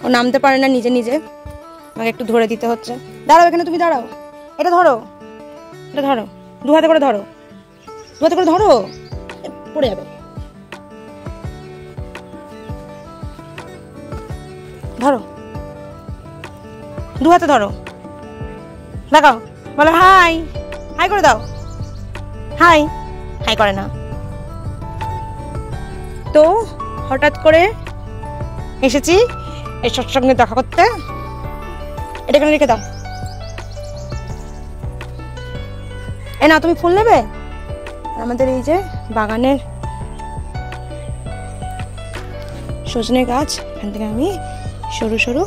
ও নামতে পারে না নিজে নিজে, আমাকে একটু ধরে দিতে হচ্ছে। দাঁড়াও এখানে, তুমি দাঁড়াও, এটা ধরো, এটা ধরো, দু হাতে করে ধরো, দু হাতে করে ধরো, পড়ে যাবে। ধরো, দু হাতে ধরো, দেখাও, বলো হাই, হাই করে দাও, হাই, হাই করে না। তো হঠাৎ করে এসেছি এই সৎসঙ্গে দেখা করতে, এটা এখানে রেখে দাও। এ না, তুমি ফুল নেবে? আমাদের এই যে বাগানের সজনে গাছ, এখান থেকে আমি সরু সরু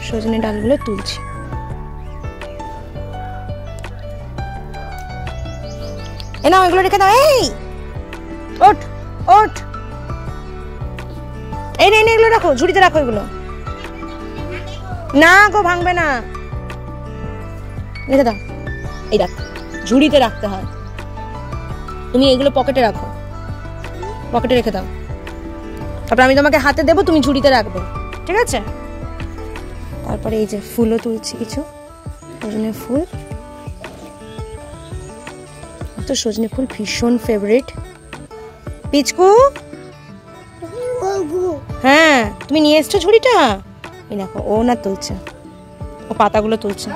সজনে ডালগুলো তুলছি। এ নাও, এগুলো রেখে দাও। এই ওঠ ওঠ, এই নে, এগুলো রাখো, ঝুড়িতে রাখো এগুলো। না গো, ভাঙবে না, রেখে দাও। এই রাখ, ঝুড়িতে রাখতে হয়, তুমি এগুলো পকেটে রাখো, পকেটে রেখে দাও। তারপর আমি তোমাকে হাতে দেবো, তুমি ঝুড়িতে রাখবে, ঠিক আছে? তারপরে এই যে ফুলও তুলছি কিছু, সজনে ফুল। তো সজনে ফুল ভীষণ ফেভারিট। পিচকু, হ্যাঁ তুমি নিয়ে এসছো ঝুড়িটা? এই দেখো, ও না তুলছে, ও পাতাগুলো তুলছে।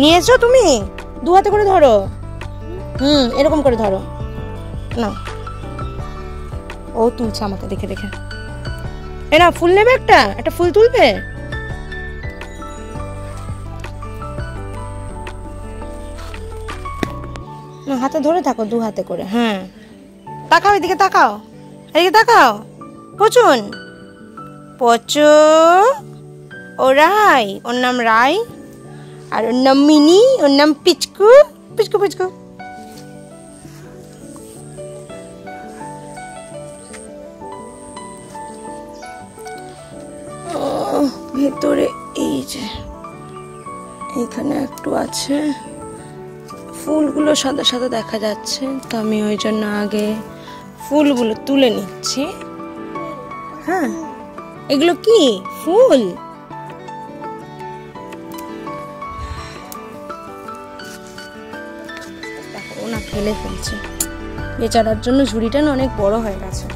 নিয়ে এসছো তুমি? দু হাতে করে ধরো, এরকম করে ধরো না। ও তুলছে আমাকে দেখে দেখে। এ না, ফুল নেবে, একটা একটা ফুল তুলবে। হাতে ধরে থাকো, দু হাতে করে। হ্যাঁ, তাকাও এদিকে, তাকাও এদিকে, তাকাও। পচুন, পচু, ও রাই, ওর নাম রাই, আর ওর নাম মিনি, ওর নাম পিচকু, পিচকু পিচকু। ভেতরে এই যে এখানে একটু আছে, ফুলগুলো সাদা সাদা দেখা যাচ্ছে, তো আমি ওই জন্য আগে ফুলগুলো তুলে নিচ্ছি। হ্যাঁ, এগুলো কি ফুল? দেখো না, ফেলে ফেলছে বেচারার জন্য, ঝুড়িটা না অনেক বড় হয়ে গেছে।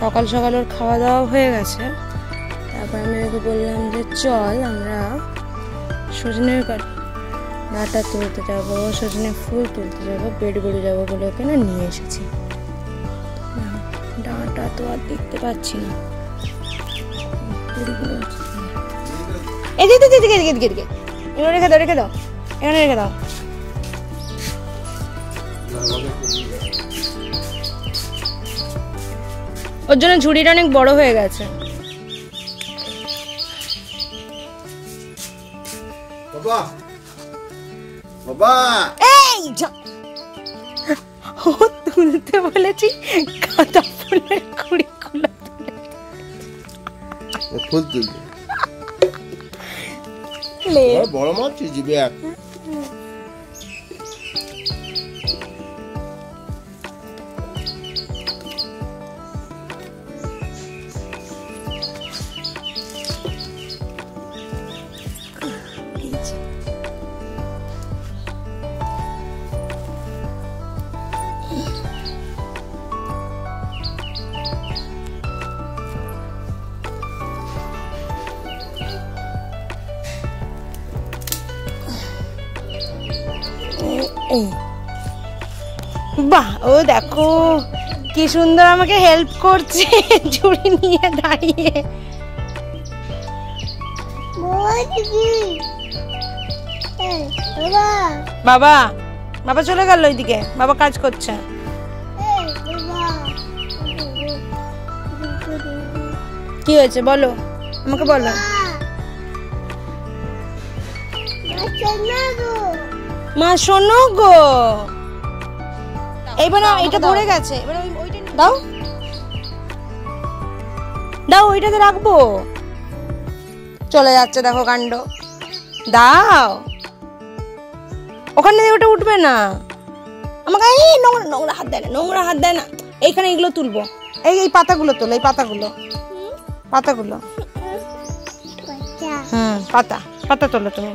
সকাল সকাল ওর খাওয়া দাওয়া হয়ে গেছে, তারপর আমি ওকে বললাম যে চল আমরা সজনের ডাঁটা তুলতে যাবো, সজনে ফুল তুলতে যাবো, পেট বেড়ে যাবো বলে ওকে না নিয়ে এসেছি। ডাঁটা তো আর দেখতে পাচ্ছি না, এদিকে এদিকে এদিকে এদিকে, এগুলো রেখে দাও, রেখে দাও, এখানে রেখে দাও। ওর জন্য ঝুড়িটা অনেক বড় হয়ে গেছে। বাবা, বাবা, এই ও তুলতে বলেছি, গাঁদা ফুলের কুড়িগুলো ফুল তুলবে, বড় মাছ জিবে এক। বাহ, ও দেখো কি সুন্দর আমাকে হেল্প করছে ঝুড়ি নিয়ে দাঁড়িয়ে। বাবা, বাবা চলে গেল ওইদিকে, বাবা কাজ করছে। কি হয়েছে বলো, আমাকে বলো। মা শোনো গো, এইবার এটা ভরে গেছে, এবার ওইটা দাও দাও, ওইটাতে রাখবো। চলে যাচ্ছে দেখো কাণ্ড। দাও, ওখানে ওটা উঠবে না। আমাকে এই নোংরা নোংরা হাত দেয় না, নোংরা হাত দেয় না। এইখানে এগুলো তুলবো, এই এই পাতাগুলো তোলো, এই পাতাগুলো পাতাগুলো পাতা পাতা তোলো তুমি।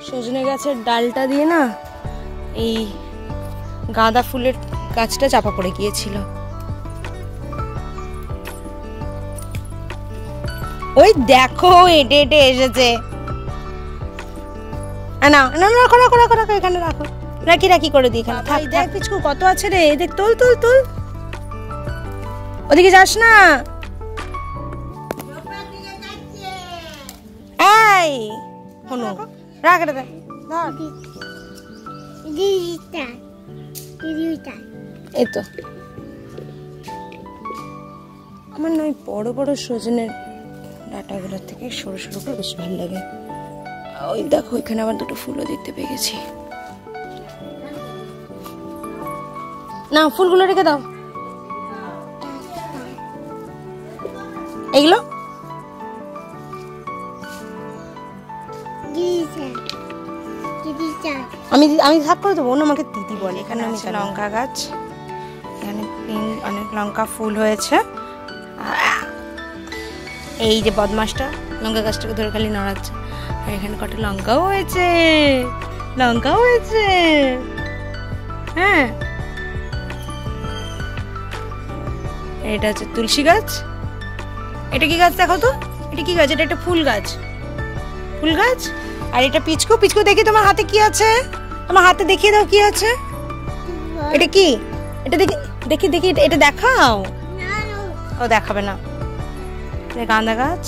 সজনে গাছের ডালটা দিয়ে না এই গাঁদা ফুলের গাছটা চাপা পড়ে গিয়েছিল। ওই দেখো এটে এটে এসেছে। না না না, রাখো রাখো রাখো রাখো, এখানে রাখো, রাখি রাখি করে দিই এখানে। থাক, দেখ পিছু কত আছে রে, দেখ, তুল তুল তুল, ওদিকে যাস না। এই হনু রাখ রে, ধর এই তো। আমার না ওই বড় বড় সজনের ডাঁটাগুলোর থেকে সরু সরুটা বেশ ভালো লাগে। ওই দেখো এখানে আবার দুটো ফুলও দেখতে পেয়ে গেছি। না, ফুলগুলো রেখে দাও। এগুলো আমি আমি ভাগ করে দেবো, অন্য আমাকে দিদি বলে। এখানে আছে লঙ্কা গাছ, এখানে অনেক লঙ্কা ফুল হয়েছে। এই যে বদমাসটা লঙ্কা গাছটাকে ধরে খালি নাড়াচ্ছে। আর এখানে কত লঙ্কাও হয়েছে, লঙ্কাও হয়েছে। হ্যাঁ, এটা হচ্ছে তুলসী গাছ। এটা কি গাছ দেখো তো, এটা কি গাছ? এটা একটা ফুল গাছ, ফুল গাছ। আর এটা পিচকু, পিচকু দেখি তোমার হাতে কি আছে, তোমার হাতে দেখিয়ে দাও কি আছে। এটা কি? এটা দেখি দেখি দেখি, এটা দেখাও। ও দেখাবে না। গাঁদা গাছ,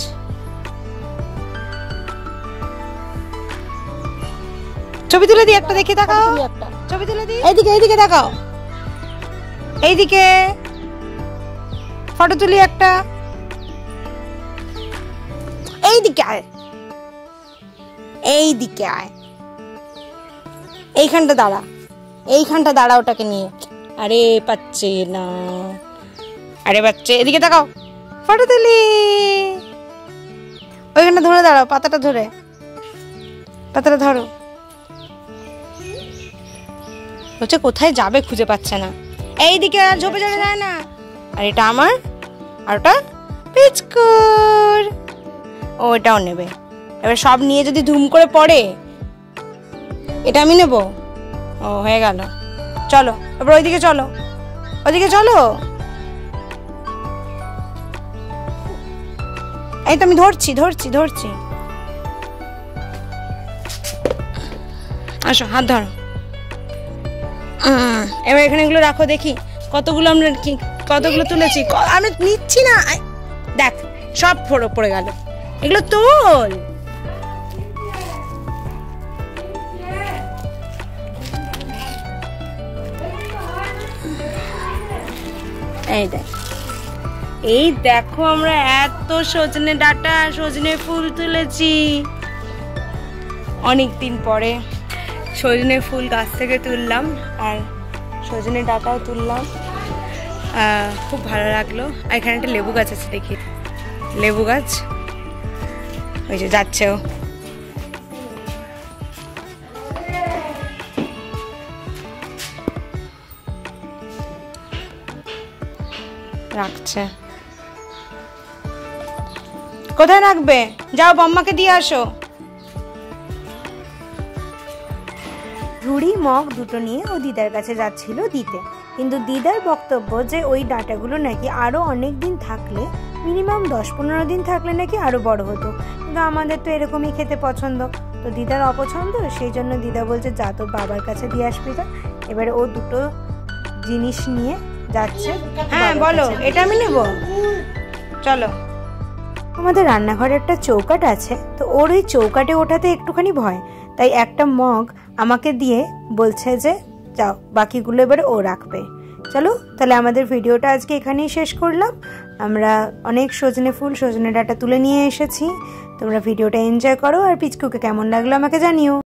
ছবি তুলে দিই একটা, দেখি দেখাও, ছবি তুলে দিই। এইদিকে এইদিকে দেখাও, এইদিকে ফটো তুলি একটা। এইদিকে আয়, এইদিকে আয়, এইখানটা দাঁড়া, এইখানটা দাঁড়া ওটাকে নিয়ে। আরে পাচ্ছে না, আরে পাচ্ছে। এদিকে দেখাও, ফটো তুলি। ওইখানটা ধরে দাঁড়াও, পাতাটা ধরে, পাতাটা ধরো। হচ্ছে কোথায় যাবে খুঁজে পাচ্ছে না। এইদিকে আর ঝোপে চড়ে যায় না। আর এটা আমার, আর ওটা পিচকুর, ওটাও নেবে। এবার সব নিয়ে যদি ধুম করে পড়ে, এটা আমি নেব। ও হয়ে গেল, চলো এবার ওইদিকে চলো, ওইদিকে চলো। এই তো আমি ধরছি ধরছি ধরছি, আসো হাত ধরো। এবার এখানে এগুলো রাখো, দেখি কতগুলো আমরা কি কতগুলো তুলেছি। আমি নিচ্ছি না, দেখ সব পড়ে গেল। এগুলো তোল, এই দেখ, এই দেখো আমরা এত সজনে ডাঁটা সজনে ফুল তুলেছি। অনেকদিন পরে সজনে ফুল গাছ থেকে তুললাম, আর সজনে ডাঁটাও তুললাম। খুব ভালো লাগলো। আর এখানে একটা লেবু গাছ আছে, দেখি লেবু গাছ, ওই যে যাচ্ছে ও। রাখছে, কোথায় রাখবে? যাও বম্মাকে দিয়ে আসো। রুড়ি মগ দুটো নিয়ে ও দিদার কাছে যাচ্ছিল দিতে, কিন্তু দিদার বক্তব্য যে ওই ডাঁটাগুলো নাকি আরো অনেক দিন থাকলে, মিনিমাম 10-15 দিন থাকলে নাকি আরো বড় হতো। কিন্তু আমাদের তো এরকমই খেতে পছন্দ, তো দিদার অপছন্দ, সেই জন্য দিদা বলছে যা তোর বাবার কাছে দিয়ে আসবি যা। এবারে ও দুটো জিনিস নিয়ে যাচ্ছে। হ্যাঁ বলো, এটা আমি নেব, চলো। আমাদের রান্নাঘরে একটা চৌকাঠ আছে, তো ওর ওই চৌকাঠে ওঠাতে একটুখানি ভয়, তাই একটা মগ আমাকে দিয়ে বলছে যে যাও, বাকিগুলো এবারে ও রাখবে। চলো তাহলে আমাদের ভিডিওটা আজকে এখানেই শেষ করলাম। আমরা অনেক সজনে ফুল, সজনে ডাঁটা তুলে নিয়ে এসেছি। তোমরা ভিডিওটা এনজয় করো আর পিচকুকে কেমন লাগলো আমাকে জানিও।